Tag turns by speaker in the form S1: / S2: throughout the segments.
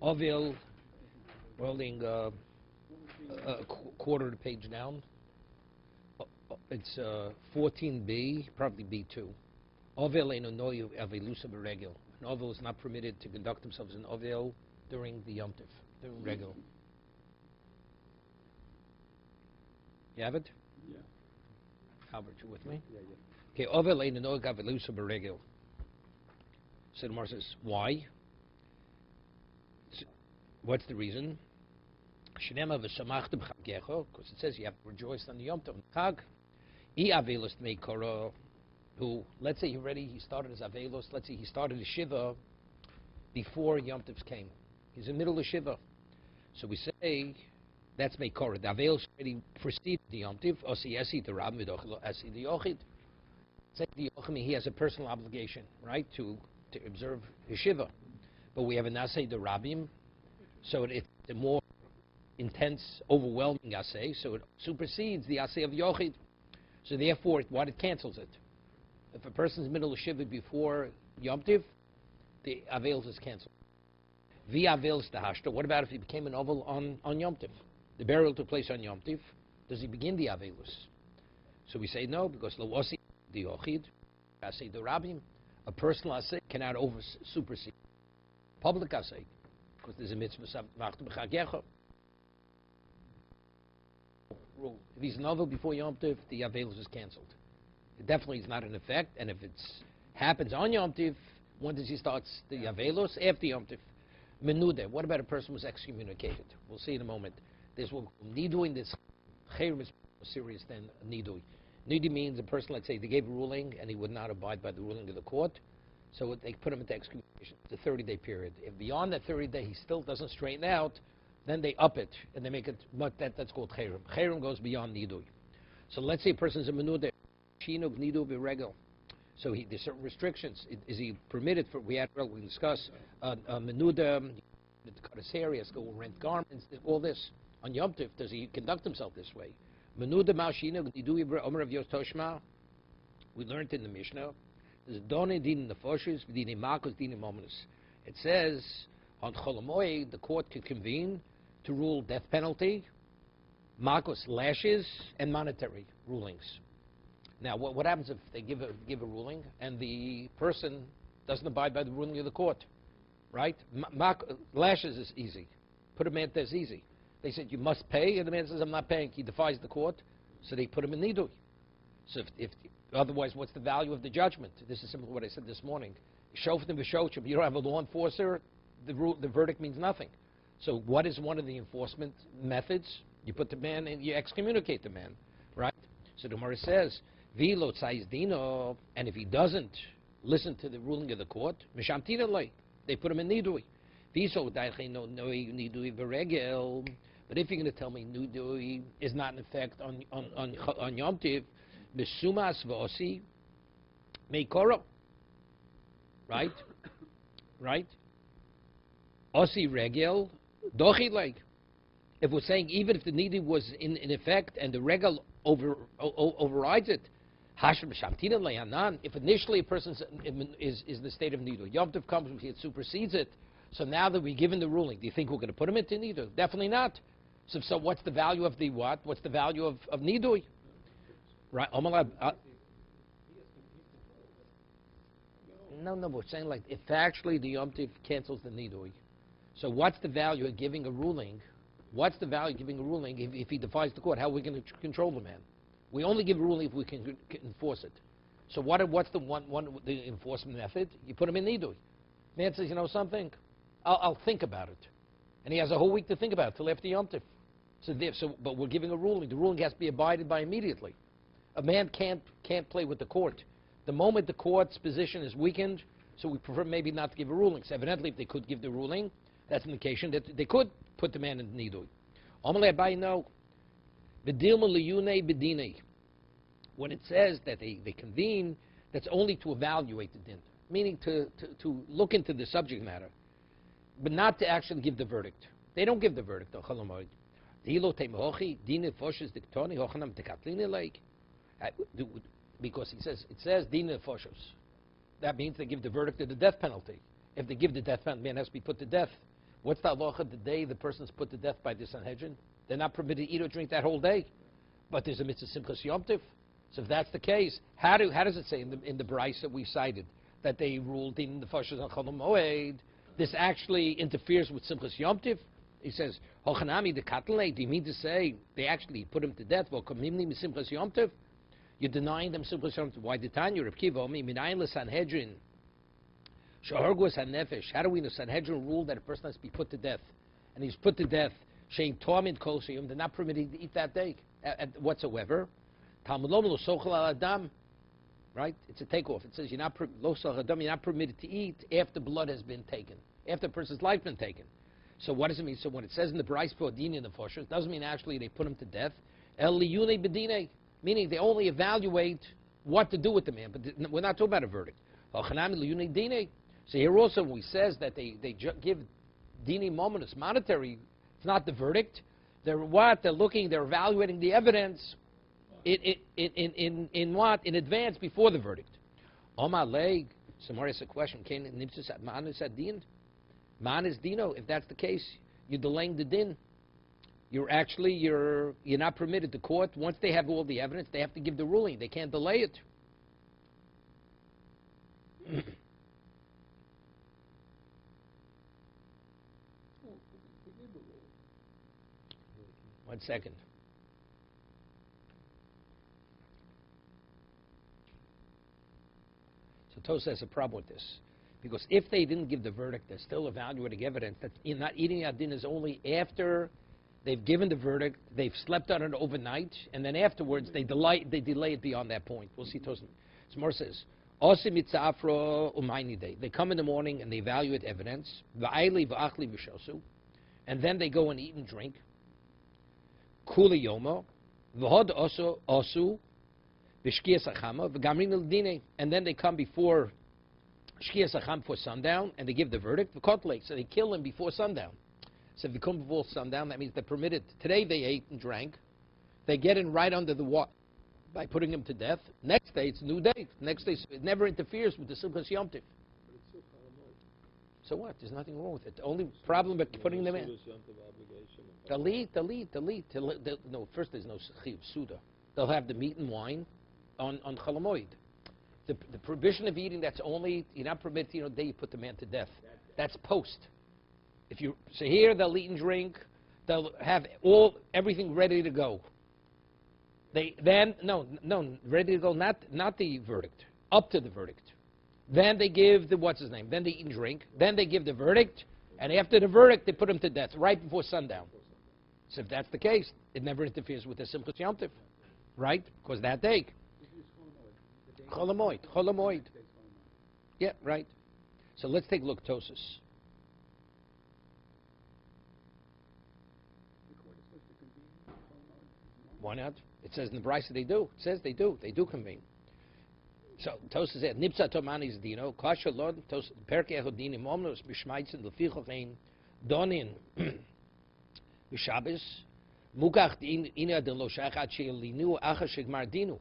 S1: Ovil, rolling a quarter of the page down. It's 14b, probably B2. Ovil ein noyu avilusa beregel. An ovil is not permitted to conduct themselves in ovil during the Yom Tov, during regel. You have it?
S2: Yeah.
S1: Albert, you with me?
S2: Yeah.
S1: Okay, ovil ein noyu avilusa beregel. So the Gemara says, why? What's the reason? Because it says you have to rejoice on the Yom Tov. Chag. Who, let's say he started his Avelos, let's say he started his Shiva before Yom Tov came. He's in the middle of Shiva. So we say, that's Meikora. The Avelos already preceded the Yom Tov. He has a personal obligation, right, to observe his Shiva. But we have an Asay the Rabbim, so it's a more intense, overwhelming Asay, so it supersedes the Asay of Yochid. So therefore, it cancels it. If a person's in the middle of Shiva before Yom Tiv, the Avelos is canceled. The Avelos the Hashta. What about if he became an Oval on Yom Tiv? The burial took place on Yom Tiv. Does he begin the Avelos? So we say no, because Lawasi the Yochid, Asay the Rabbim, a personal Asay cannot supersede public Asay, because there's a mitzvah b'chagecha. Rule. If he's an Oval before Yom Tiv, the Avelos is canceled. It definitely is not in effect, and if it happens on Yom Tiv, when does he start the Avelos? After Yom Tiv. Menude. What about a person who was excommunicated? We'll see in a moment. There's what Nidui, this Chayrim is more serious than Nidui. Nidui means a person, let's say, they gave a ruling, and he would not abide by the ruling of the court, so they put him into excommunication. It's a 30-day period. If beyond that 30-day he still doesn't straighten out, then they up it, and they make it, but that's called Chayrim. Chayrim goes beyond Nidui. So let's say a person's a Menude. So there's certain restrictions. Is he permitted for? We discuss menuda, to cut his hair, he has to go rent garments, all this on Yom Tov. Does he conduct himself this way? Menuda ma'ashina nidu omer of Yos Toshma. We learned in the Mishnah. There's done din nefoshes, din makos, din mominus. It says on Chol Hamoed the court could convene to rule death penalty, makos lashes, and monetary rulings. Now, what happens if they give a ruling and the person doesn't abide by the ruling of the court, right? Lashes is easy. Put a man there is easy. They said you must pay, and the man says I'm not paying. He defies the court, so they put him in nidui. So if otherwise, what's the value of the judgment? This is simply what I said this morning. Shoftim v'shochim. You don't have a law enforcer. The verdict means nothing. So what is one of the enforcement methods? You put the man and you excommunicate the man, right? So the Gemara says. And if he doesn't listen to the ruling of the court, they put him in nidui. But if you're going to tell me nidui is not in effect on Yom Tiv, besumas v'osi meikoro, right? Osi regel dochi like. If we're saying even if the nidui was in effect and the regel overrides it. If initially a person is in the state of nidui, Yom Tov comes, it supersedes it. So now that we've given the ruling, do you think we're going to put him into nidui? Definitely not. So what's the value of the what? What's the value of nidui? Right? No, we're saying like if actually the Yom Tov cancels the nidui. So what's the value of giving a ruling? What's the value of giving a ruling if he defies the court? How are we going to control the man? We only give a ruling if we can enforce it. So what's the enforcement method? You put him in nidui. Man says, you know something? I'll think about it. And he has a whole week to think about it till after Yom Tov. But we're giving a ruling. The ruling has to be abided by immediately. A man can't play with the court. The moment the court's position is weakened, so we prefer maybe not to give a ruling. So evidently, if they could give the ruling, that's an indication that they could put the man in nidui. Omalei Abai no. When it says that they convene, that's only to evaluate the din, meaning to look into the subject matter, but not to actually give the verdict. They don't give the verdict. Because it says din nefoshos. That means they give the verdict of the death penalty. If they give the death penalty, man has to be put to death. What's the halacha the day the person's put to death by the Sanhedrin? They're not permitted to eat or drink that whole day. But there's a mitzvah simchas Yom Tov. So if that's the case, how does it say in the Bryce that we cited that they ruled in the parshas on Chol Moed? This actually interferes with simchas Yom Tov. He says, "Hochanami de katlei." Do you mean to say they actually put him to death? Well, komimni simchas Yom Tov. You're denying them simchas Yom Tov. Why did Tanya Reb Kiva omi minayin leSanhedrin shehargus hanefesh? How do we know Sanhedrin ruled that a person has to be put to death, and he's put to death? Shein torment kol sheyum. They're not permitted to eat that day whatsoever. Talmud lo sochel al adam. Right? It's a takeoff. It says you're not permitted to eat after blood has been taken, after a person's life has been taken. So what does it mean? So when it says in the Bryce Podini in the Fosher, it doesn't mean actually they put him to death. El liyune bedine, meaning they only evaluate what to do with the man, but we're not talking about a verdict. So here also when he says that they give dini momentous monetary, it's not the verdict. They're what? They're looking, they're evaluating the evidence in what? In advance before the verdict. Omar leg, Samar has a question. Can nimtzus manus adin? Manis dino. If that's the case, you're delaying the din. You're not permitted to court. Once they have all the evidence, they have to give the ruling. They can't delay it. One second. So Tosa has a problem with this. Because if they didn't give the verdict, they're still evaluating evidence. That not eating adin is only after they've given the verdict, they've slept on it overnight, and then afterwards they delay it beyond that point. We'll see Tosa. Smor says, they come in the morning and they evaluate evidence, and then they go and eat and drink. Kula yomo, v'hod osu, v'shkias achama, v'gamrin al-dine, and then they come before shkias acham before sundown, and they give the verdict. V'kotlek, so they kill him before sundown. So if they come before sundown, that means they're permitted. Today they ate and drank. They get in right under the water by putting him to death. Next day it's a new day. Next day it never interferes with the simchas Yom Tov. So what? There's nothing wrong with it. The only problem with putting them in. Delete. No, first there's no chiyuv suda. They'll have the meat and wine on Chol Moed. The prohibition of eating, that's only, you're not permitted, the day you put the man to death. That's post. So here they'll eat and drink. They'll have everything ready to go. Ready to go, not the verdict, up to the verdict. Then they give Then they eat and drink. Then they give the verdict, and after the verdict, they put him to death right before sundown. So if that's the case, it never interferes with the simchas Yom Tov, right? Because that day, Chol Moed. Yeah, right. So let's take a look at Tosus. Why not? It says in the Bryce that they do. It says they do. They do convene. So Tosus said, Nipsa Tomanis Dino, Kasha Lod, Perke Echodini Momnos, Bishmaitzen, Lefichochein, Donin, Bishabis, Mukach, Ina de Loshachat Sheilinu, Achashik Mardinu.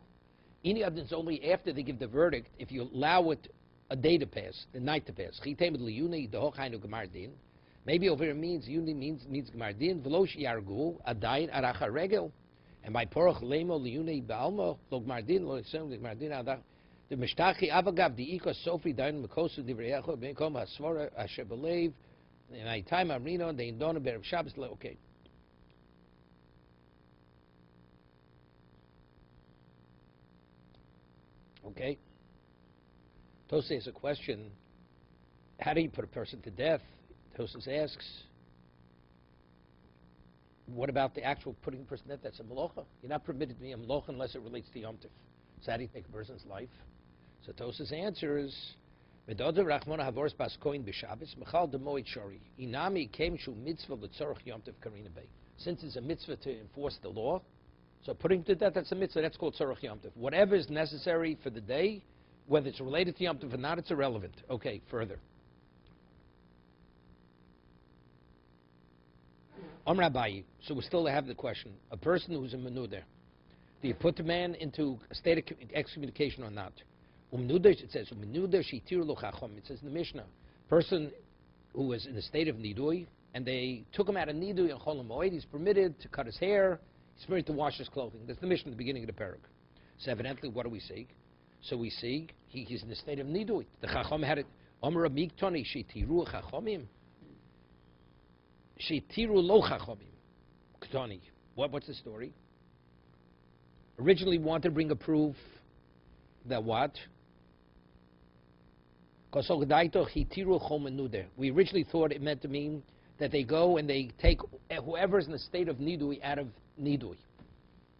S1: Ina is only after they give the verdict, if you allow it a day to pass, the night to pass. Chitem Liyuni, the Hochainu Gemardin. Maybe over here means Gemardin, Velosh Yargu, Adain, Aracha Regel. And by Porach Lemo, Liyuni, Balmo, Logmardin, Loisem, Gemardin, Adach. The Mishtachi Avagav, the Iko Sofi, Dain, Makosu, Divreacho, Benkom, Hasvora, Asher Belev, and I time Amrino, the Indona, Bereb Shabbos, okay. Okay. Tosay has a question. How do you put a person to death? Tosay asks, what about the actual putting a person to death? That's a malocha. You're not permitted to be a malocha unless it relates to Yom Tov. So how do you take a person's life? So Tosay's answer is, Medoda Rachmona Havoris Baskoin B'Shabbos Mechal Demoid Shori Inami came Shu Mitzvah L'Tzorach Yom Tov Karina Bay. Since it's a mitzvah to enforce the law, so putting to death, that's a mitzvah. That's called Tzorach Yom Tov. Whatever is necessary for the day, whether it's related to Yom Tov or not, it's irrelevant. Okay, further. Rabbi, so we still have the question. A person who's a menuder, do you put the man into a state of excommunication or not? It says, it says in the Mishnah, person who is in a state of nidui and they took him out of Nidui and Chol Moed. He's permitted to cut his hair. He's permitted to wash his clothing. That's the mission at the beginning of the parak. So evidently, what do we see? So we see he's in the state of Nidui. The Chacham had it. Omer Miktoni Shitiru Chachamim. Shitiru Lo Chachamim. Ktoni. What's the story? Originally wanted to bring a proof that what? We originally thought it meant to mean that they go and they take whoever's in the state of Nidui out of Nidui.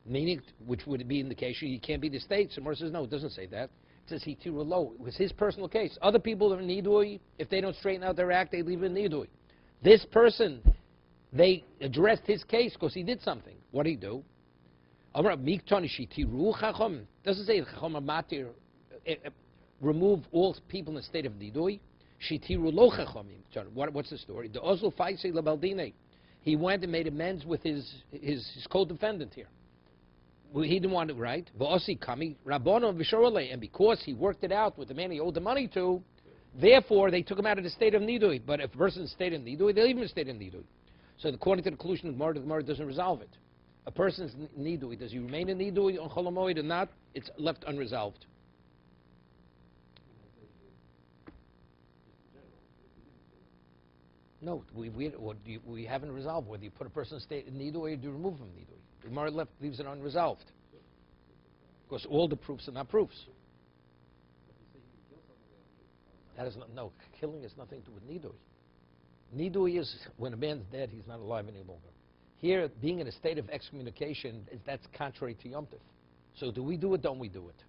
S1: Meaning, which would be in the case, you can't be the state. So Mordechai says, no, it doesn't say that. It says Hitiru Lo. It was his personal case. Other people are in Nidui, if they don't straighten out their act, they leave in Nidui. This person, they addressed his case because he did something. What did he do? Doesn't say Chacham Matir, remove all people in the state of Nidui. Shitiru Lo Chachamim. What's the story? The Oslo Faisei Labaldine. He went and made amends with his co-defendant here. He didn't want it right. And because he worked it out with the man he owed the money to, therefore they took him out of the state of Nidui. But if a person's state of Nidui, they leave him in the state of Nidui. So according to the conclusion of the Gemara doesn't resolve it. A person's Nidui, does he remain in Nidui on Chol Moed or not? It's left unresolved. No, we haven't resolved whether you put a person in state in Nidui or do you remove him Nidui. The Gemara leaves it unresolved. Because all the proofs are not proofs. That is no, killing has nothing to do with Nidui. Nidui is when a man's dead, he's not alive any longer. Here, being in a state of excommunication, that's contrary to Yom Tov. So do we do it, don't we do it?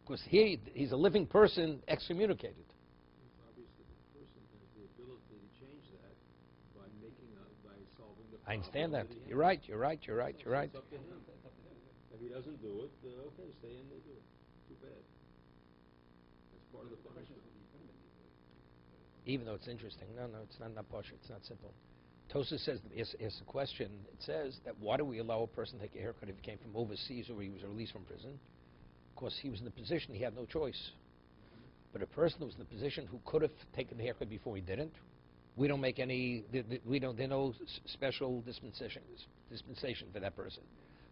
S1: Because here, he's a living person excommunicated.
S2: Obviously, the person has the ability to change that by solving the problem.
S1: I understand that. You're right.
S2: It's up to him. If he doesn't do it, okay, stay in there, do it. Too bad. That's part of the punishment.
S1: Even though it's interesting. No, it's not partial. It's not simple. Tosa says, asks a question. It says that why do we allow a person to take a haircut if he came from overseas or he was released from prison? Because he was in the position, he had no choice. But a person who was in the position who could have taken the haircut before he didn't, we don't make any, there's no special dispensation for that person.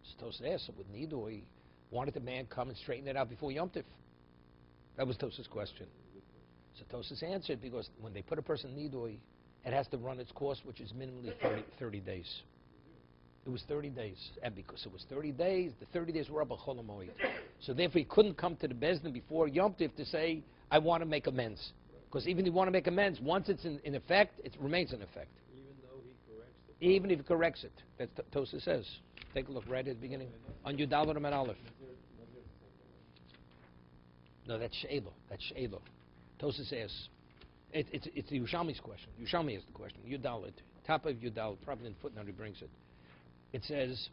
S1: So Tosa asked, so with Nidui, wanted the man come and straighten it out before Yom Tov? That was Tosa's question. So Tosa's answered, because when they put a person in Nidui, it has to run its course, which is minimally 30 days. It was 30 days. And because it was 30 days, the 30 days were up a Chol Moed. So therefore he couldn't come to the Bezdin before Yom Tov to say, I want to make amends. Because even if you want to make amends, once it's in effect, it remains in effect.
S2: Even though he corrects it?
S1: Even if he corrects it. That's Tosa says. Take a look right at the beginning. On Yudal and Aleph. No, that's She'elo. Tosa says, it's the Yerushalmi's question. Yerushalmi is the question. Yudalit, top of Yudal, probably in footnote he brings it. It says,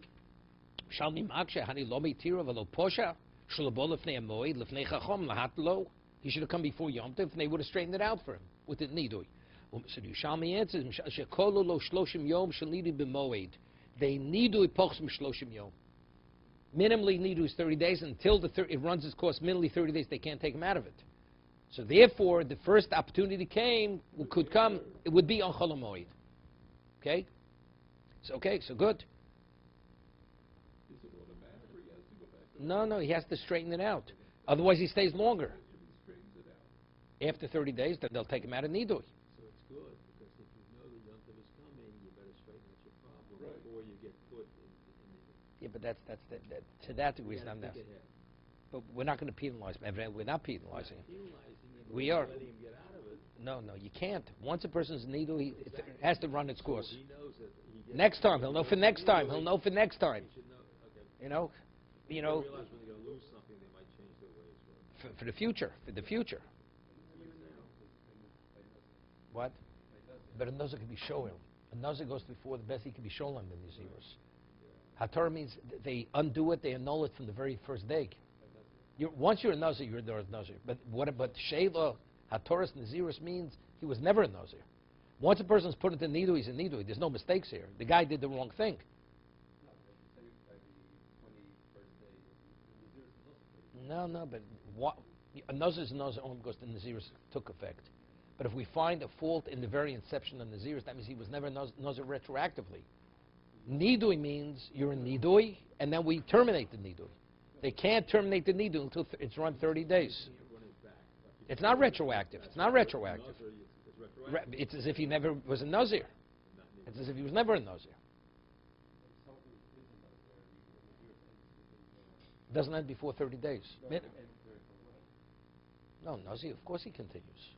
S1: Shalmi makshe hani lo meitira v'lo posha shalabo lefnei amoed lefnei chacham lahat lo. He should have come before Yom Tov, and they would have straightened it out for him with the nidui. So Yerushalmi answers, shekolu lo shloshim yom shalidi b'moed. They nidui pochs m'shloshim yom. Minimally nidui is 30 days until it runs its course. Minimally 30 days, they can't take him out of it. So therefore, the first opportunity could come, it would be on Chol Moed. Okay? So good.
S2: Is it automatic or he has to go back to
S1: No, he has to straighten it out. Otherwise, he stays longer.
S2: He straightens it out.
S1: After 30 days, then they'll take him out of Nidui.
S2: So it's good, because if you know the Yom Tov is coming, you better straighten out your problem before you get put in the...
S1: Yeah, but that's to that degree it's not that. But we're not going to penalize him. We're not penalizing him. We are.
S2: Letting him get out of it.
S1: No, you can't. Once a person's Nidui, it has to run its course.
S2: So he knows that he gets
S1: Next time, he'll know for next time. He'll know for next time.
S2: He should know. Okay.
S1: You know.
S2: They realize when they're going to lose something, they might change their ways.
S1: For the future. What? But a Nazir can be Shoel. A Nazir goes before the best, he can be Sholem in these years. Hatorah means they undo it, they annul it from the very first day. Once you're a Nazir, you're a Nazir. But Sheila, Hatorah's Naziris means he was never a Nazir. Once a person's put into Nidui, he's a Nidui. There's no mistakes here. The guy did the wrong thing. No, but a Nazir is a Nazir only because the Naziris took effect. But if we find a fault in the very inception of Nazirus, that means he was never Nazir retroactively. Nidui means you're in Nidui, and then we terminate the Nidui. They can't terminate the Nidui until it's run 30 days. It's not retroactive. It's not retroactive. It's as if he never was a Nazir. It's as if he was never a Nazir. Doesn't end before 30 days. No, Nazir, of course he continues.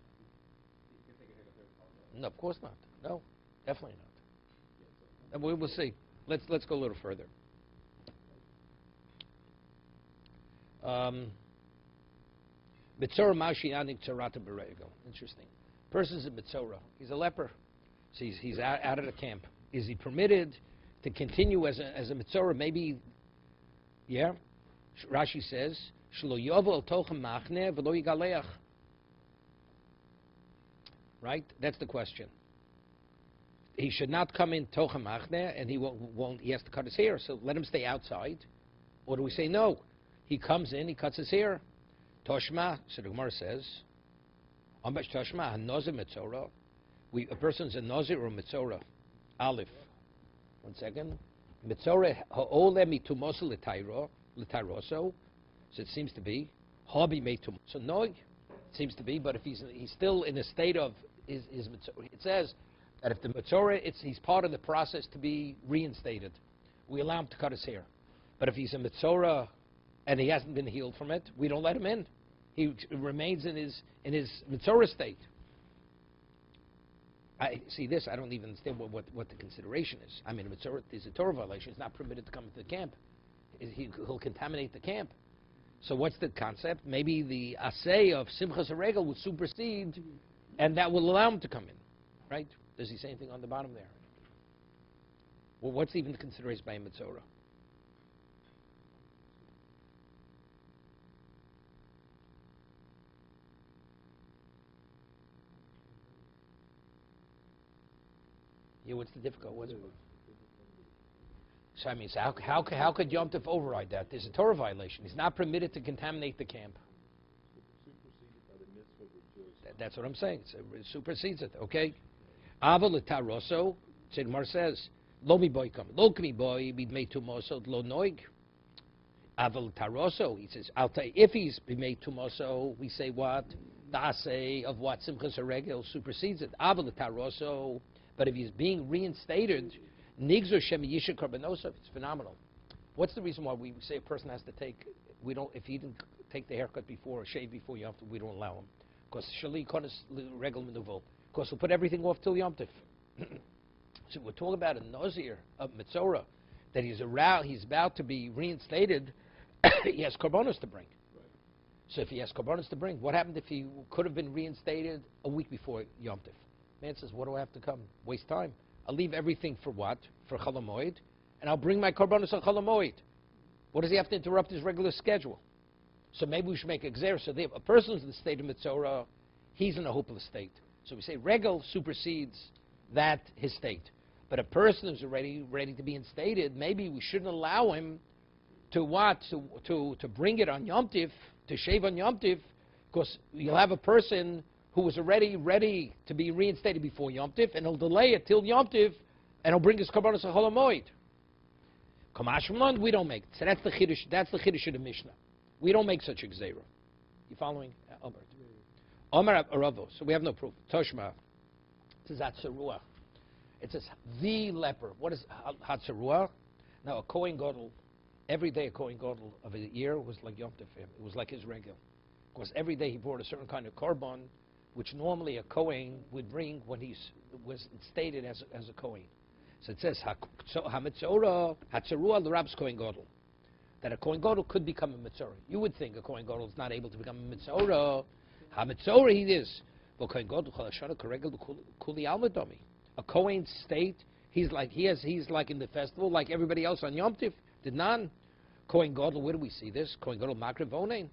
S1: No, of course not. No, definitely not. And we'll see. Let's go a little further. Mitzora Mashianik Tzarata Berego. Interesting. Person's a Mitzora. He's a leper. So he's out of the camp. Is he permitted to continue as a Mitzora? Maybe, yeah. Rashi says, Shlo Yovo El Tochem Machne V'lo Yigaleach. Right? That's the question. He should not come in Tochem Machne, and he won't. He has to cut his hair. So let him stay outside. Or do we say no? He comes in, he cuts his hair. Toshma, so the Gemara says, Ambash Toshma, Hanozir Mitzora. A person's a Nazir or a Mitzora. Aleph. 1 second. Mitzora ha'ole mitumoso l'tairoso. So it seems to be. Hobby mitumoso noig. It seems to be, but if he's still in a state of his Mitzora, it says that if the Mitzora, he's part of the process to be reinstated. We allow him to cut his hair. But if he's a Mitzora and he hasn't been healed from it, we don't let him in. He remains in his Mitzora state. I see this. I don't even understand what the consideration is. I mean, Mitzora is a Torah violation. He's not permitted to come into the camp. He'll contaminate the camp. So what's the concept? Maybe the assay of Simchas HaRegel will supersede, and that will allow him to come in. Right? Does he say anything on the bottom there? Well, what's even the consideration by a Mitzora? Yeah, what's the difficulty? So I mean, how could Yom Tov override that? There's a Torah violation. He's not permitted to contaminate the camp. That's what I'm saying. It supersedes it. Okay. Ava l'taroso. Tzidmar says, "Lo mi boy come. Lo mi boy be made tumoso lo noig." Ava l'taroso. He says, "I'll tell you, if he's be made tumoso, we say what? The assay of what Simchas HaRegel supersedes it. Ava l'taroso." But if he's being reinstated, nigzor shem yisha karbanosov, it's phenomenal. What's the reason why we say a person has to take? We don't. If he didn't take the haircut before or shave before Yom Tov, we don't allow him. Because shali konas regel menuvo. Because we'll put everything off till Yom Tov. So we're talking about a Nazir of Mitzora that he's about to be reinstated. He has korbanos to bring. Right. So if he has korbanos to bring, what happened if he could have been reinstated a week before Yom Tov? Man says, what do I have to come? Waste time. I'll leave everything for what? For Chol HaMoed, and I'll bring my korbanos on Chol HaMoed. What does he have to interrupt his regular schedule? So maybe we should make a gzer. So a person's in the state of Mitzora, he's in a hopeless state. So we say regel supersedes that his state. But a person who's already ready to be instated, maybe we shouldn't allow him to what? To bring it on Yom Tiv, to shave on Yom Tiv, because you'll have a person who was already ready to be reinstated before Yom Tiv, and he'll delay it till Yom Tiv, and he'll bring his korbanos Chol HaMoed. Kamashmalon, we don't make it. So that's the chiddush of the Mishnah. We don't make such a gzeira. You following, Albert? Omer Aravo. So we have no proof. Toshma. It says Hatzarua. It says the leper. What is Hatzarua? Now a Kohen Gadol, every day a Kohen Gadol of a year was like Yom Tov. It was like his regel. Because every day he brought a certain kind of korban, which normally a Kohen would bring when he was stated as a Kohen. So it says, Hatzarua l'Rab's Kohen Gadol. That a Kohen Gadol could become a Mitzora. You would think a Kohen Gadol is not able to become a Mitzora. Ha-Mitzora he is. But Kohen Gadol, Kuli Almadomi. A Kohen state, he's like in the festival, like everybody else on Yom Tiv. Did none. Kohen Gadol, where do we see this? Kohen Gadol Makrev Onein.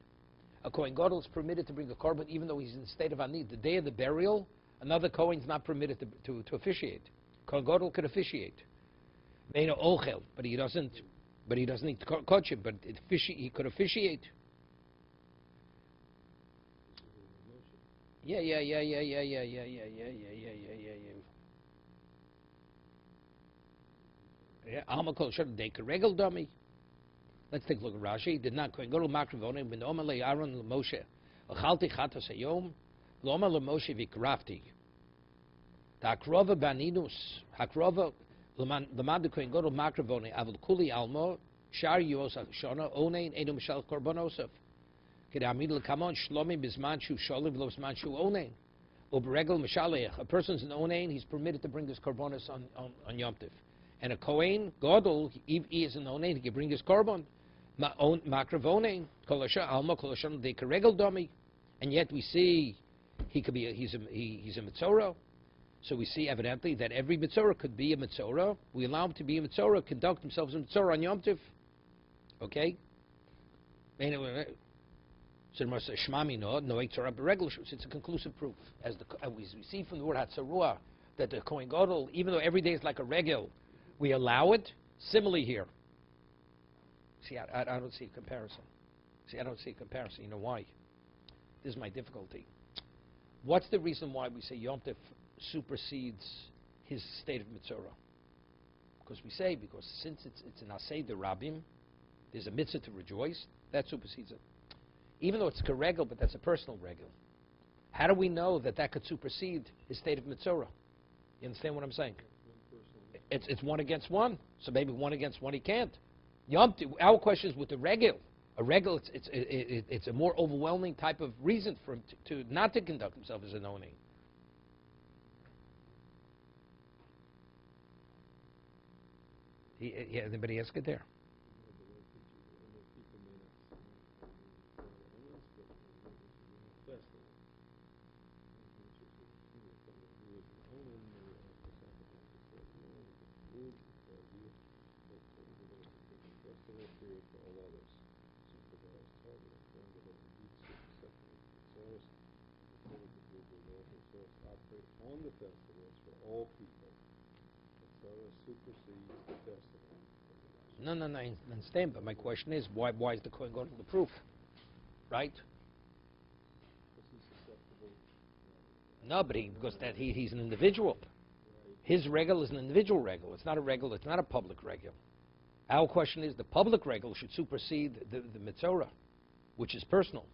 S1: A Kohen Gadol is permitted to bring a korban even though he's in the state of Anid. The day of the burial, another Kohen is not permitted to officiate. Kohen Gadol could officiate. Meino Ochel, but he doesn't need to coach him, but he could officiate. Yeah. Yeah, Alma Kol Shad Deka Regel Dummy. Let's take a look at Rashi. Did not Kohen Gadol Makrivone Ben Omer Le Aaron Le Moshe. Achalti Chatas Hayom Loma Le Moshe Vikrafti. Hakrova Baninus Hakrova Lamad the Kohen Gadol Makrivone Avul Kuli Almo Shar Yos Shona Onein Edom Shal Korbanosov. Kedamid Le Kamon Shlomi Bisman Shu Sholiv Lo Bisman Shu Onein. Obregel Mishalech. A person's an Onein, he's permitted to bring his korbanos on Yom Tiv. And a Kohen Gadol, he is an Onein, he can bring his korban. Makrav Onein, Kolosha Alma Kolosha De Karegel Domi. And yet we see he's a Mitzorah. So we see evidently that every Mitzorah could be a Mitzorah. We allow him to be a Mitzorah, conduct themselves in Mitzorah on Yom Tiv. Okay? Anyway, so Shmami no it's a conclusive proof. As we see from the word Hatzarua, that the Kohen Gadol, even though every day is like a regel, we allow it. Similarly here. See, I don't see a comparison. I don't see a comparison. You know why? This is my difficulty. What's the reason why we say Yom Tov supersedes his state of Mitzorah? Because since it's an Aseh de Rabbim, there's a mitzvah to rejoice, that supersedes it. Even though it's a regel, but that's a personal regel. How do we know that could supersede his state of Mitzorah? You understand what I'm saying? It's one against one. So maybe one against one he can't. Our question is with the regel. A regel, it's a more overwhelming type of reason for him to not to conduct himself as an owning. Anybody ask it there?
S2: On the festivals for all people, the Torah supersedes the festival.
S1: No, I understand, but my question is, why is the Kohen Gadol the proof? Right?
S2: Because he's susceptible.
S1: No, but because he's an individual. His regel is an individual regel. It's not a regel. It's not a public regel. Our question is, the public regel should supersede the Mitzorah, which is personal.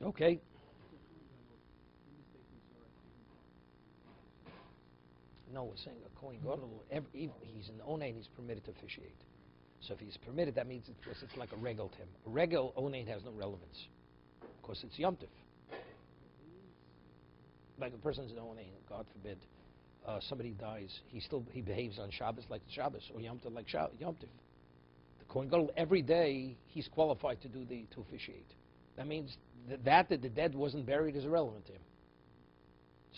S1: Okay. No, we're saying a Kohen Gadol, he's an Onein, he's permitted to officiate. So if he's permitted, that means it's like a regel to him. A regel, Onein has no relevance. Of course, it's Yom Tov. Like a person's an Onein, God forbid, somebody dies, he behaves on Shabbos like Shabbos, or Yom Tov like Yom Tov. The Kohen Gadol, every day, he's qualified to officiate. That means that the dead wasn't buried is irrelevant to him.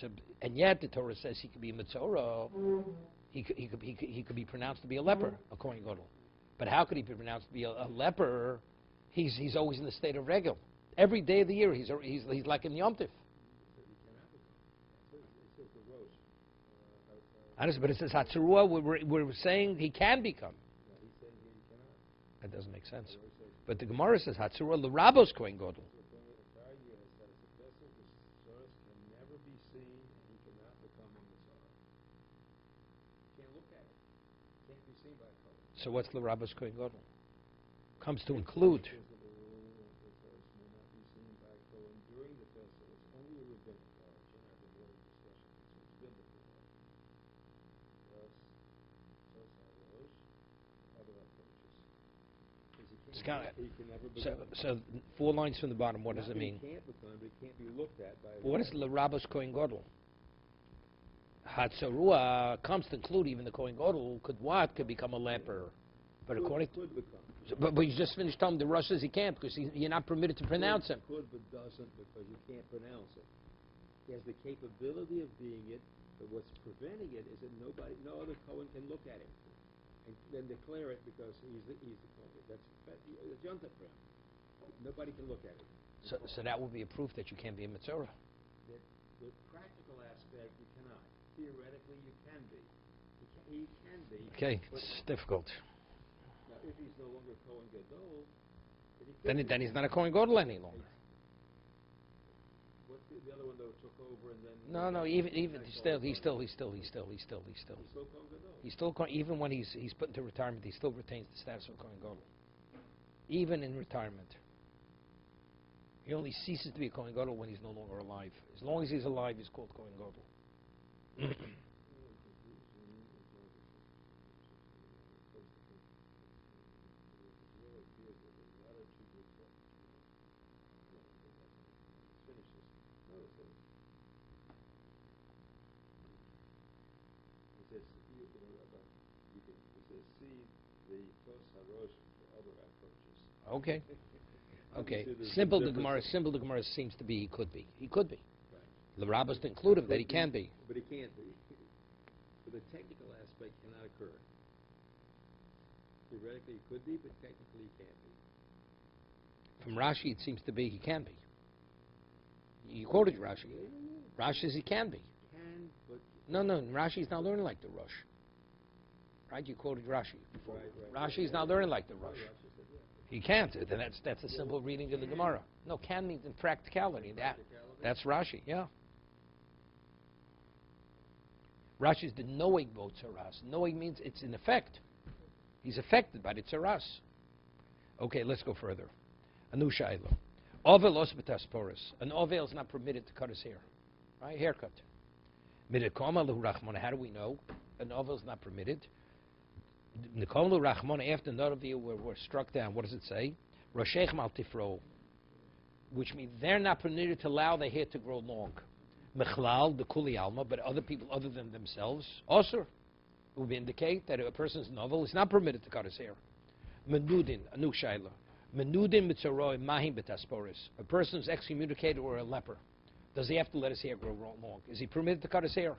S1: So, and yet the Torah says he could be a Mitzorah. He could be pronounced to be a leper, a Kohen Gadol. But how could he be pronounced to be a leper? He's always in the state of regel. Every day of the year he's like in Yom Tiv. But it says Hatzarua. We're saying he can become. That doesn't make sense. But the Gemara says Hatzarua l'Rabos Kohen Gadol. So what's l'Rabos Kohen Gadol? Comes to include. So 4 lines from the bottom, what does it mean? What is l'Rabos Kohen Gadol? Hatzarua comes to include even the Kohen Gadol could become a leper. But according to, but you just finished telling the Rosh says he can't because you're not permitted to pronounce him.
S2: Could but doesn't because you can't pronounce it. He has the capability of being it, but what's preventing it is that no other Kohen can look at it and then declare it because he's the Kohen. That's Yom Tov for him. Nobody can look at it.
S1: So that would be a proof that you can't be a Mitzorah.
S2: The practical aspect you cannot. Theoretically, you can be. He can be.
S1: Okay, it's difficult.
S2: Now, if he's no longer Kohen Gadol,
S1: Then he's not a Kohen Gadol any longer.
S2: What's the other one though took over and then?
S1: No. Even he's still.
S2: He's still Kohen Gadol.
S1: He's still even when he's put into retirement, he still retains the status of Kohen Gadol. Even in retirement, he only ceases to be a Kohen Gadol when he's no longer alive. As long as he's alive, he's called Kohen Gadol. Okay. Okay. Simple the Gemara seems to be he could be. He could be. Right. The rabbis include him that he can be.
S2: But he can't be. But the technical aspect cannot occur. Theoretically he could be, but technically he can't be.
S1: From Rashi it seems to be he can be. You quoted Rashi. Rashi says he can be.
S2: Can, but...
S1: No, Rashi's not learning like the Rosh. Right? You quoted Rashi before.
S2: Right.
S1: Rashi's not learning like the Rosh. He can't. Then that's a simple reading of the Gemara. No, can means in practicality. That's Rashi, yeah. Rashi's the knowing bo tzaras. Knowing means it's in effect. He's affected by the tzaras. Okay, let's go further. Anu shaylo. Ovel os b'tasporis. An ovel is not permitted to cut his hair. Right? Haircut. Midekoma lu rachmona. How do we know an ovel is not permitted? Nikolu Rachmon, after none of you were struck down, what does it say? Roshechem al tifro, which means they're not permitted to allow their hair to grow long. Mechlal, the kuli alma, but other people other than themselves, osur, would indicate that a person's novel is not permitted to cut his hair. Menudin, anu shayla. Menudin mitzoroi mahim betasporis. A person who's excommunicated or a leper, does he have to let his hair grow long? Is he permitted to cut his hair?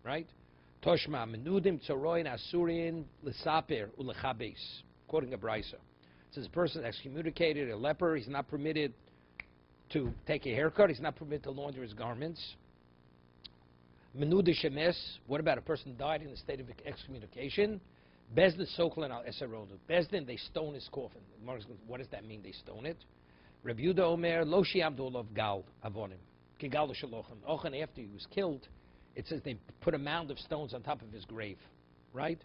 S1: Right? Toshma menudim tzoroin asurin l'saper ulechabes. Quoting a brisa, it says a person excommunicated, a leper, he's not permitted to take a haircut. He's not permitted to launder his garments. Menuda shemes. What about a person died in the state of excommunication? Bezdin soklan al esarodu. Bezdin, they stone his coffin. What does that mean? They stone it. Rabbi Yehuda Omer lo shi'amdu of gal avonim kigal shalochim. Ochan, after he was killed, it says they put a mound of stones on top of his grave, right?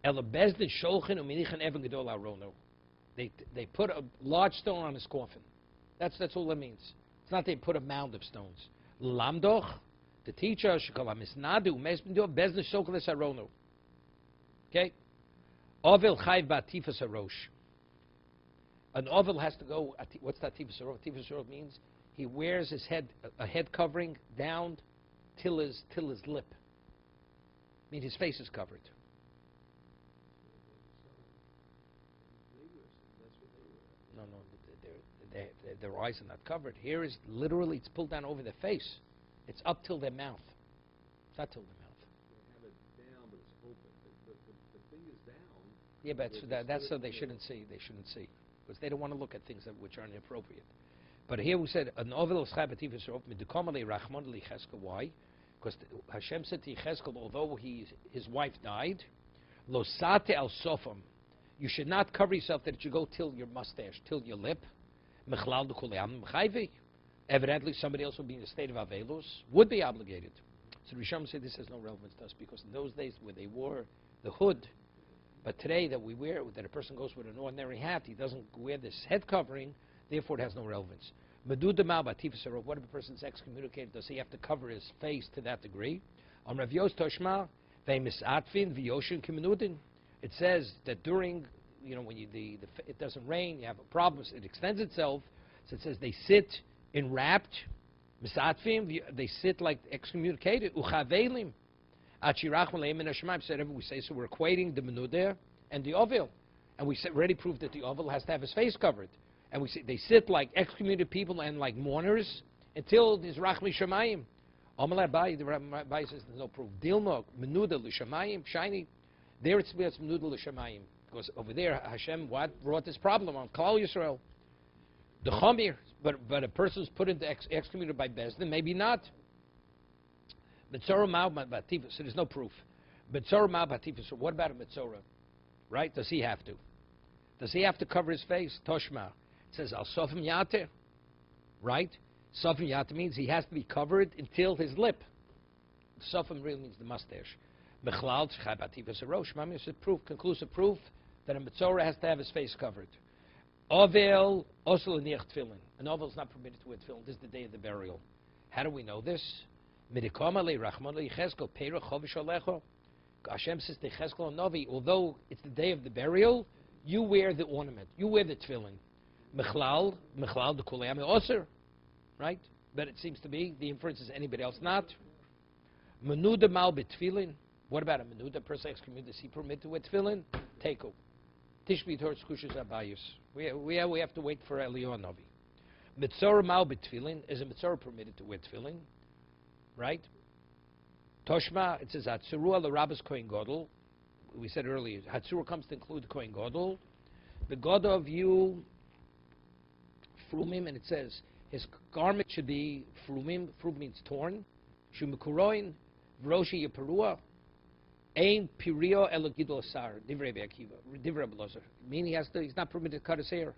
S1: They put a large stone on his coffin. That's all it means. It's not they put a mound of stones. Lamdoch, the teacher, okay? Ovil chayv ba'tifas harosh. An ovil has to go. What's that tifas harosh? Tifas harosh means he wears his head a head covering down till his lip. I mean, his face is covered. No, their eyes are not covered. Here is literally, it's pulled down over their face. It's up till their mouth. It's not till their mouth.
S2: They have it down, but it's open. The thing is down.
S1: Yeah, but that's so they shouldn't see. They shouldn't see. Because they don't want to look at things which are inappropriate. But here we said, an ovel schabativ is open. Why? Because Hashem said to Yechezkel, although his wife died, lo sate al sofam, you should not cover yourself that it should go till your mustache, till your lip. Mechlal de kuleyam mechayvi. Evidently, somebody else would be in a state of avelus, would be obligated. So Rishon said this has no relevance to us because in those days where they wore the hood, but today that we wear, that a person goes with an ordinary hat, he doesn't wear this head covering, therefore it has no relevance. What if a person is excommunicated? Does he have to cover his face to that degree? It says that during, when it doesn't rain, you have a problem, it extends itself. So it says they sit enwrapped, they sit like excommunicated. We say so. We're equating the menudah and the ovil, and we already proved that the ovil has to have his face covered. And we say they sit like excommunicated people and like mourners until there's rachmi shamayim. Amalei Abai, the Rabbi says there's no proof. Dilma menuda l'shamayim shiny. There it's menuda l'shamayim because over there Hashem brought this problem on Klal Yisrael. The chamir, but a person's put into excommunicated by Bezdin, maybe not. Mitzora ma'u b'atifa, so there's no proof. Mitzora ma'u b'atifa. So what about a mitzora? Right? Does he have to? Does he have to cover his face? Toshma. says al sofim yate, right? Sofim yate means he has to be covered until his lip. Sofim really means the mustache. Mechlal tzchabativas arosh. Mami is proof, conclusive proof that a Metzora has to have his face covered. Ovel osel niach tefillin. An ovel is not permitted to wear tefillin. This is the day of the burial. How do we know this? Midikama le rachman le Yechezkel peirach chovish alecho. Hashem says to Yechezkel Novi, although it's the day of the burial, you wear the ornament. You wear the tefillin. Mechlal the kulei oser, right? But it seems to be the inference is anybody else not. Menuda mal betfillin. What about a menuda? Person excommunicated. Is he permitted to wear tefillin? Teiko. Tishbi torch kushas abayus. We have to wait for Eliyahu Novi. Mitzora mal betfillin. Is a mitzora permitted to wear tefillin? Right? Toshma, it says Hatzurua l'Rabbis Kohen Gadol. We said earlier, Hatzurua comes to include Kohen Gadol. The God of you, frumim, and it says his garment should be frumim. Frum means torn. Shumikuroin, v'roshi yeperua, ein pirio elogidol asar. Divrei Akiva, divrei Abelazar. Meaning he's not permitted to cut his hair.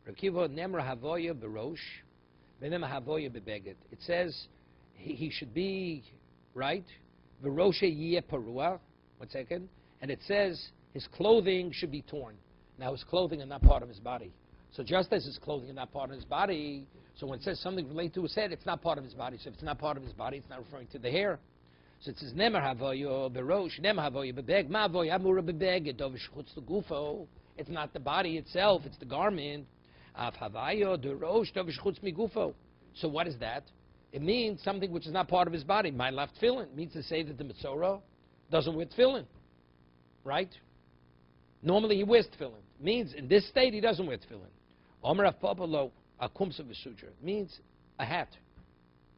S1: Akiva nemra havoya berosh, v'nem havoya bebeged. It says he should be right. V'roshe yeh parua. 1 second. And it says his clothing should be torn. Now his clothing is not part of his body. So just as his clothing is not part of his body, so when it says something related to his head, it's not part of his body. So if it's not part of his body, it's not referring to the hair. So it says nemer havoyo berosh, nemer havoyo bebeg, ma havoyo amura bebeg, edovish chutz legufo. It's not the body itself; it's the garment. Af havayo derosh dovish chutz migufo. So what is that? It means something which is not part of his body. My left tefillin means to say that the Metzora doesn't wear tefillin, right? Normally he wears tefillin. Means in this state he doesn't wear tefillin. Omer afpapalo akumsa v'sudra means a hat,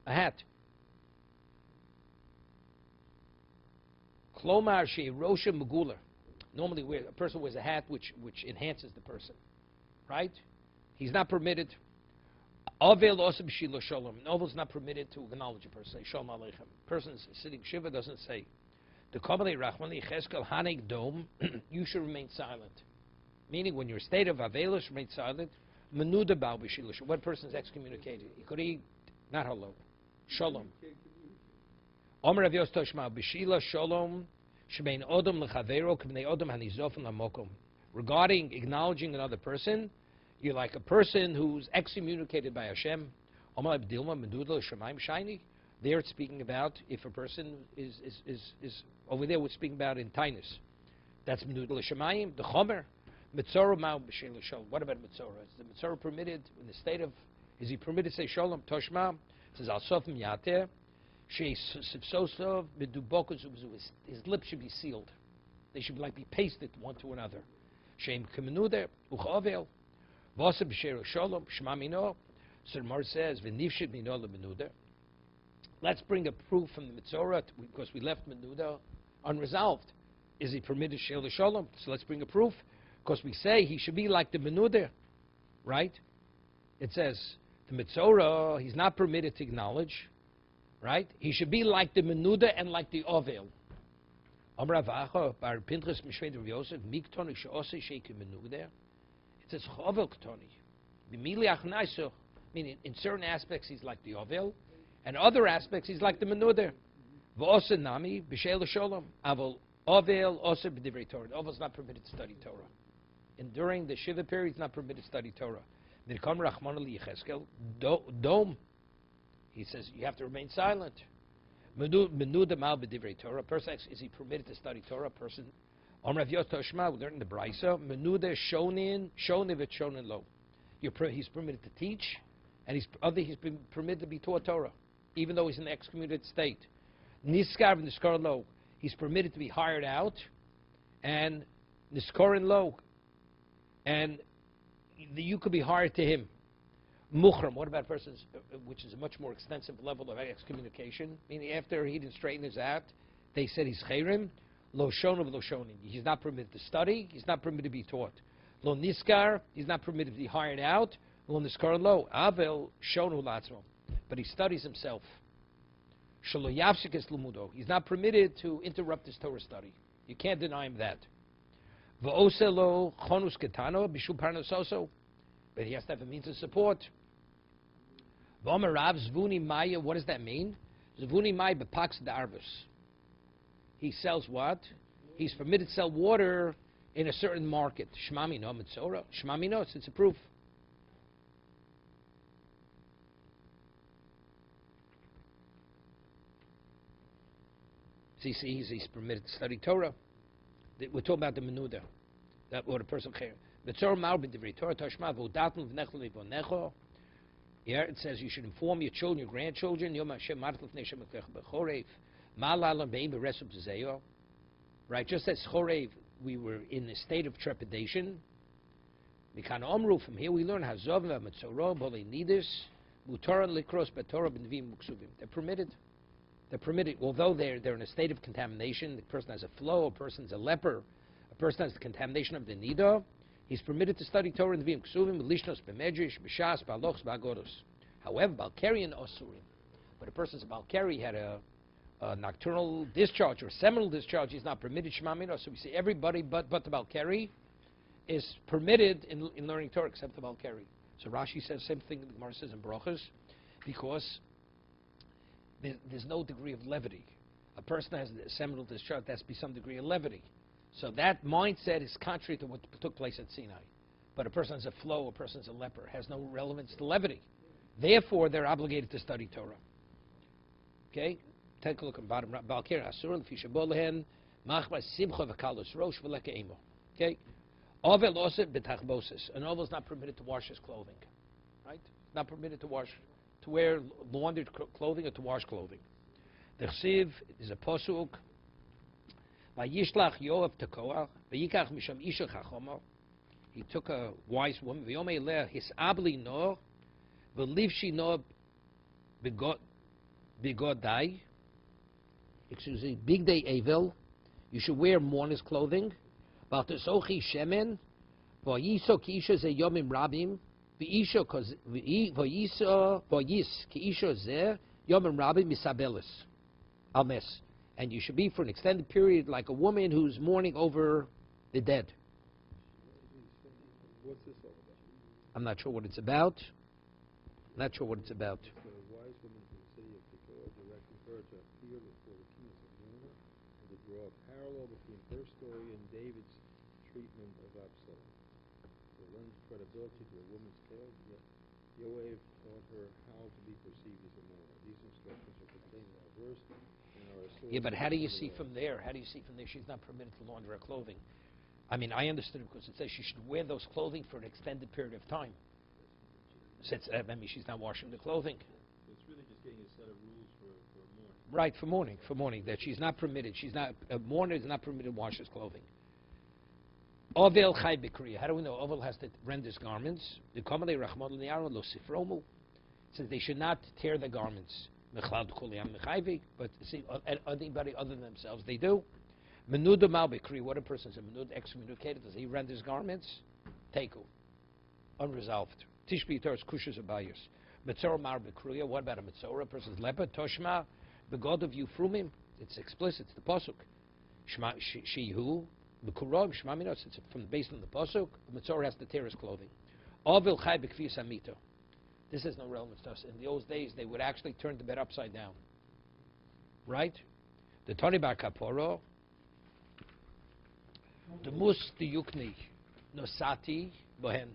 S1: a hat. Klomar she'rosha megula. Normally a person wears a hat which enhances the person, right? He's not permitted. Ovel also b'shilo shalom. An ovel is not permitted to acknowledge a person. Say shalom aleichem. Person sitting shiva doesn't say. The kabbalei rachman Yechezkel hanek dom. You should remain silent. Meaning, when you're in a state of avelus, remain silent. Menuda bal b'shilo. One person is excommunicated. He could eat not hello, shalom. Omer Rav Yos Toshma b'shila shalom shebein odom lechavero k'bnei odom hanizofen lamokom. Regarding acknowledging another person, you're like a person who's excommunicated by Hashem. There it's speaking about if a person is over there we're speaking about in Tainus. That's Menudel Shemayim, the Chomer. Metzora Ma'u B'Shel Shalom. What about Metzora? Is the Metzora permitted in the state of, is he permitted to say Shalom? Toshma says Al Sofim Yateh. His lips should be sealed. They should be pasted one to another. Shem Kemenuder Uchavel. Vasa b'sheru shalom shema mino. So the Mar says v'nifshit mino lemenuda. Let's bring a proof from the Metzora because we left menuda unresolved. Is he permitted shel shalom? So let's bring a proof because we say he should be like the menuda, right? It says the Metzora he's not permitted to acknowledge, right? He should be like the menuda and like the ovel. Amar Avacha bar Pinchas mishved Rav Yosef mikton she'osei sheike menuda. It says chovel ktoni. Meaning in certain aspects he's like the ovel, and other aspects he's like the menuda. V'osa nami b'shel shalom. Aval ovel osa b'divrei Torah. The ovel is not permitted to study Torah. And during the Shiva period, he's not permitted to study Torah. Nirkam rachmana liYechezkel dom. He says you have to remain silent. Menuda mal b'divrei Torah. Person is he permitted to study Torah? Person. Rav Yos Toshma, we learned in the Brisa, Menuda shonin v'shonin lo. He's permitted to teach, and he's been permitted to be taught Torah, even though he's in an excommunicated state. Niskar v'niskar lo. He's permitted to be hired out, and niskarin lo, and you could be hired to him. Muchram. What about a person which is a much more extensive level of excommunication? Meaning, after he didn't straighten his act, they said he's chayrim. Lo shonav lo shonin. He's not permitted to study. He's not permitted to be taught. Lo niskar. He's not permitted to be hired out. Lo niskar lo. Avel shonu latzmo. But he studies himself. Shelo yafsik es lumudo. He's not permitted to interrupt his Torah study. You can't deny him that. V'ose lo chonus ketano b'shu parnasoso. But he has to have a means of support. V'omer Rav Zvuni Maya, what does that mean? Zvuni Maya bepaks the arvus. He sells what? He's permitted to sell water in a certain market. Shmami no mitzora. Shmami no, it's a proof. See, he's permitted to study Torah. We're talking about the menuda. That what a person can. Here it says you should inform your children, your grandchildren. Right, just as Chorev, we were in a state of trepidation. From here we learn they're permitted. They're permitted, although they're in a state of contamination. The person has a flow, a person's a leper, a person has the contamination of the nida. He's permitted to study Torah in the Vim Ksuvim, Lishnos, B'Medrash, B'Shas, B'Alochs, B'Agodos. However, Balkari and Osurim, but a person's Balkari had a nocturnal discharge or seminal discharge, he's not permitted Shemamino. So we say everybody but the Balkari is permitted in learning Torah except the Balkari. So Rashi says same thing the Gemara says in Brachos, because there's no degree of levity. A person has a seminal discharge, there has to be some degree of levity. So that mindset is contrary to what took place at Sinai. But a person has a flow, a person has a leper, has no relevance to levity. Therefore, they're obligated to study Torah. Okay? Take a look at bottom. Okay? Ovel oseh betachbosis. An ovel is not permitted to wash his clothing. Right? Not permitted to wear laundered clothing or to wash clothing. The chsiv is a posuk. Vayishlach Yoav tekoach, vayikach misham isha chachoma. He took a wise woman. V'yomei leh hisabli no, v'livshi no bigodai. Excuse me, big day Avel. You should wear mourner's clothing. V'altesochi shemen, v'yiso kiisha ze yomim rabim, v'yis kiisha ze yomim rabim misabelis. Almes. And you should be for an extended period like a woman who's mourning over the dead.
S2: What's this all about?
S1: I'm not sure what it's about. Not sure what it's about.
S2: The wise woman from the city of Tekoa directed her to appear before the king as a mourner and to draw a parallel between her story and David's treatment of Absalom. To lend credibility to a woman's tale, yet Yoav taught her how to be perceived as a mourner. These instructions are contained in our verse.
S1: Yeah, but how do you see from there? How do you see from there she's not permitted to launder her clothing? I mean, I understood it because it says she should wear those clothing for an extended period of time. Since I mean, she's not washing the clothing.
S2: So it's really just getting a set of rules for mourning.
S1: Right, for mourning. That she's not permitted. A mourner is not permitted to wash his clothing. Ovel chai b'kriya. How do we know Ovel has to rend his garments? The Kamalei Rachmon L'Yaron Lo Sifromu says they should not tear the garments. But see, anybody other than themselves, they do. Menuda mal b'kri. What a person is a menuda excommunicated. Does he rend his garments? Teiku. Unresolved. Tishbi Torah's kushas abayus. Metzora mar b'kriya. What about a metzora? A person's leper. Toshma. The God of Yufrumim. It's explicit. It's the pasuk. Shma shehu b'kurov shma minos. It's from based on the pasuk. The metzora has to tear his clothing. Avil chai b'kfi samito. This has no relevance to us. In the old days, they would actually turn the bed upside down. Right? The Tani Bar Kaporo, the Mus Yukni Nosati Bohen.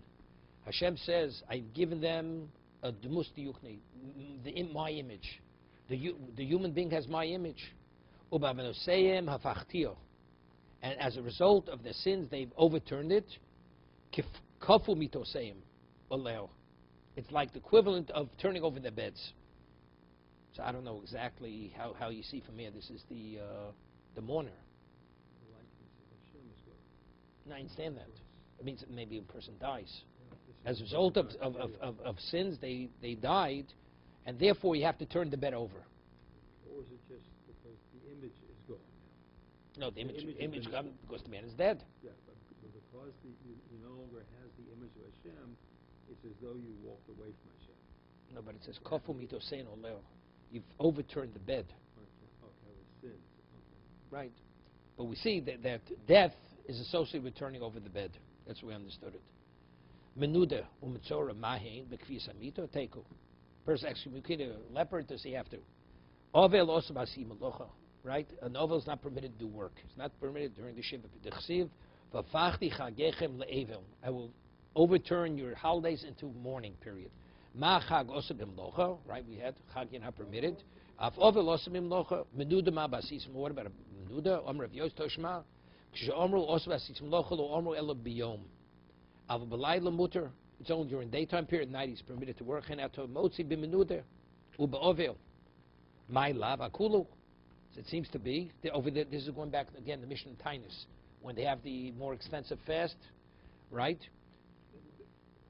S1: Hashem says, I've given them a Mus Yukni, my image. The human being has my image. Ubavanoseim Hafachtio. And as a result of their sins, they've overturned it. Kafu Mitoseim Oleo. It's like the equivalent of turning over their beds. So I don't know exactly how you see from here. This is the mourner. No, I understand that. It means that maybe a person dies. As a result of sins, they died, and therefore you have to turn the bed over.
S2: Or is it just because the image is gone now?
S1: No, the image gone because the man is dead.
S2: Yeah, but because you no longer has the image of Hashem, it's as though you walked away from Hashem.
S1: No, but it says Kofu mitosein oleo. You've overturned the bed.
S2: Okay, with sin. Okay.
S1: Right. But we see that death is associated with turning over the bed. That's the way we understood it. Menuda u'metzora mahin b'kvis amito teku. Person excommunicated a leper, does he have to? Ovel also basi melocha, right? An ovel is not permitted to do work. It's not permitted during the Shiva. D'chsiv v'fachti chagechem le'evel. I will overturn your holidays into mourning period. Ma chag also b'mlocha, right? We had chag not permitted. Af ovel also b'mlocha. Menuda ma basis. What about a menuda? Omer of Yos Toshma. K'she'omru also basis melocha lo omru elo biyom. Av b'layla muter. It's only during daytime period. Night he's permitted to work. And ato motzi b'menuda u'ba'ovel. My lav akulu. So it seems to be over there. This is going back again the mission of Tainus when they have the more extensive fast, right?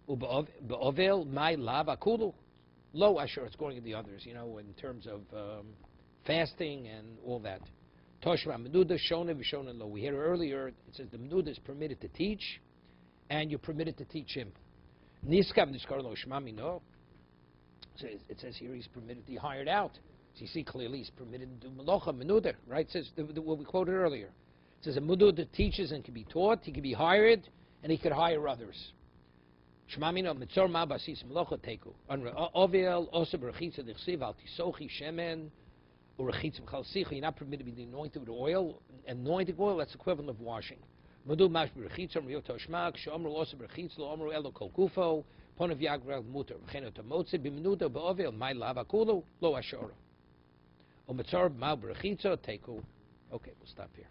S1: U'ba'ovel my lav akulu. Lo asher. It's going to the others, in terms of fasting and all that. Toshma menuda shona v'shona lo. We heard earlier. It says the menuda is permitted to teach, and you're permitted to teach him. Niskav niskar lo shmami no. So it says here he's permitted to be hired out. So you see clearly he's permitted to do melocha, menuda, right? It says what we quoted earlier. It says a menuda teaches and can be taught, he can be hired, and he could hire others. Shmamino mitzor ma basis melocha teku. Ovel osa berachitza dichsiv al tisochi shemen urachitza b'chalsicha. You're not permitted to be anointed with oil. Anointing oil, that's equivalent of washing. Medu mash berachitza mriyoto shmak shomru osa berachitza lo omru elo kol kufo ponav yagrel muter v'cheno tamotze b'menuda ba'ovel my lavakulu lo ashora. Okay, we'll stop here.